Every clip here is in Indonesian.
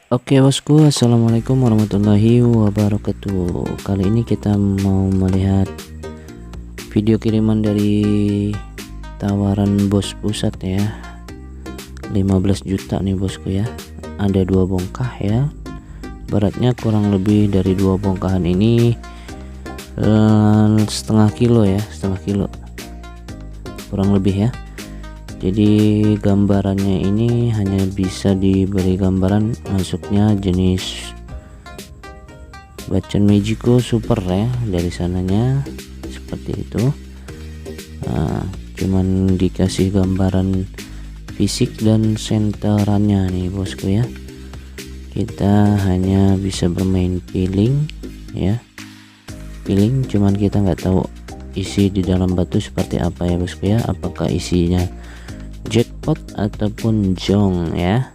Oke bosku, assalamualaikum warahmatullahi wabarakatuh. Kali ini kita mau melihat video kiriman dari tawaran bos pusat ya, 15 juta nih bosku ya. Ada dua bongkah ya, beratnya kurang lebih dari dua bongkahan ini setengah kilo ya, setengah kilo kurang lebih ya. Jadi gambarannya ini hanya bisa diberi gambaran masuknya jenis Bacan Magico Super ya, dari sananya seperti itu. Nah, cuman dikasih gambaran fisik dan senterannya nih bosku ya. Kita hanya bisa bermain feeling ya, feeling, cuman kita nggak tahu isi di dalam batu seperti apa ya bosku ya, apakah isinya jackpot ataupun jong ya,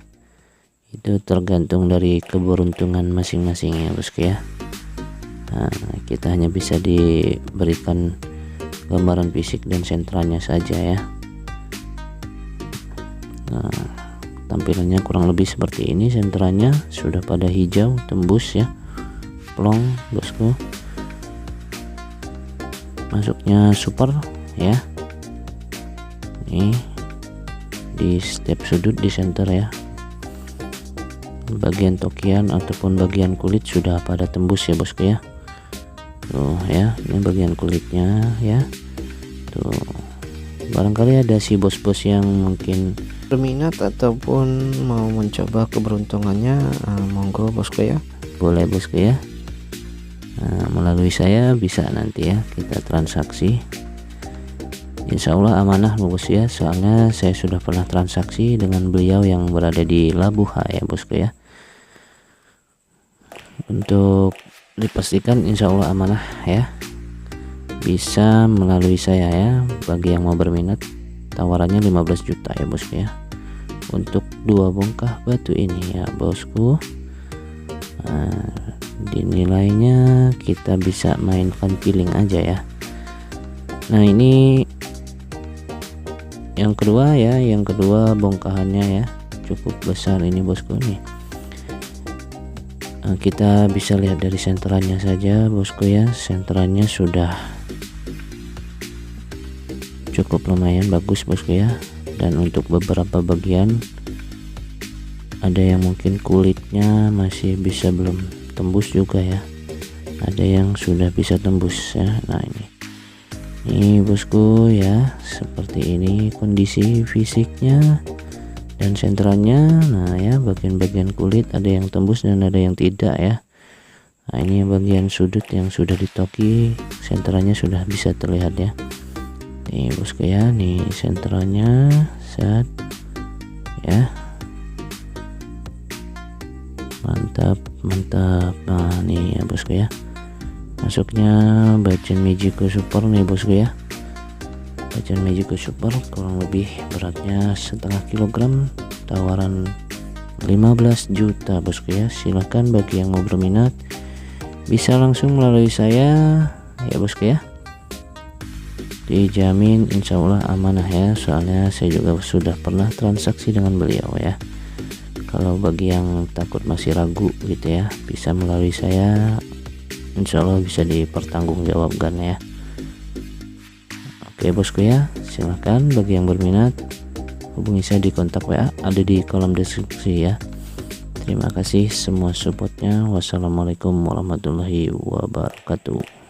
itu tergantung dari keberuntungan masing-masing ya bosku ya. Nah, kita hanya bisa diberikan gambaran fisik dan sentranya saja ya. Nah, tampilannya kurang lebih seperti ini. Sentranya sudah pada hijau tembus ya, plong bosku. Masuknya super ya, nih di step sudut di center ya. Bagian tokian ataupun bagian kulit sudah pada tembus ya bosku ya. Tuh ya, ini bagian kulitnya ya. Tuh, barangkali ada si bos-bos yang mungkin berminat ataupun mau mencoba keberuntungannya, monggo bosku ya, boleh bosku ya. Nah, melalui saya bisa nanti ya kita transaksi. Insya Allah amanah bos ya, soalnya saya sudah pernah transaksi dengan beliau yang berada di Labuha ya bosku ya. Untuk dipastikan insya Allah amanah ya, bisa melalui saya ya. Bagi yang mau berminat, tawarannya 15 juta ya bosku ya, untuk dua bongkah batu ini ya bosku. Nah, dinilainya kita bisa mainkan feeling aja ya. Nah, ini yang kedua ya, yang kedua bongkahannya ya, cukup besar ini bosku nih. Nah, kita bisa lihat dari senterannya saja bosku ya. Senterannya sudah cukup lumayan bagus bosku ya. Dan untuk beberapa bagian ada yang mungkin kulitnya masih bisa belum tembus juga ya, ada yang sudah bisa tembus ya. Nah, ini bosku ya, seperti ini kondisi fisiknya dan senterannya. Nah ya, bagian-bagian kulit ada yang tembus dan ada yang tidak ya. Nah, ini bagian sudut yang sudah ditoki, senterannya sudah bisa terlihat ya. Nih bosku ya, nih senterannya set ya, mantap mantap. Nah nih ya bosku ya, masuknya Bacan Magico Super nih bosku ya. Bacan Magico Super kurang lebih beratnya setengah kilogram, tawaran 15 juta bosku ya. Silahkan bagi yang mau berminat bisa langsung melalui saya ya bosku ya. Dijamin insya Allah amanah ya, soalnya saya juga sudah pernah transaksi dengan beliau ya. Kalau bagi yang takut masih ragu gitu ya, bisa melalui saya, insya Allah bisa dipertanggungjawabkan ya. Oke bosku ya, silahkan bagi yang berminat hubungi saya di kontak WA ada di kolom deskripsi ya. Terima kasih semua supportnya. Wassalamualaikum warahmatullahi wabarakatuh.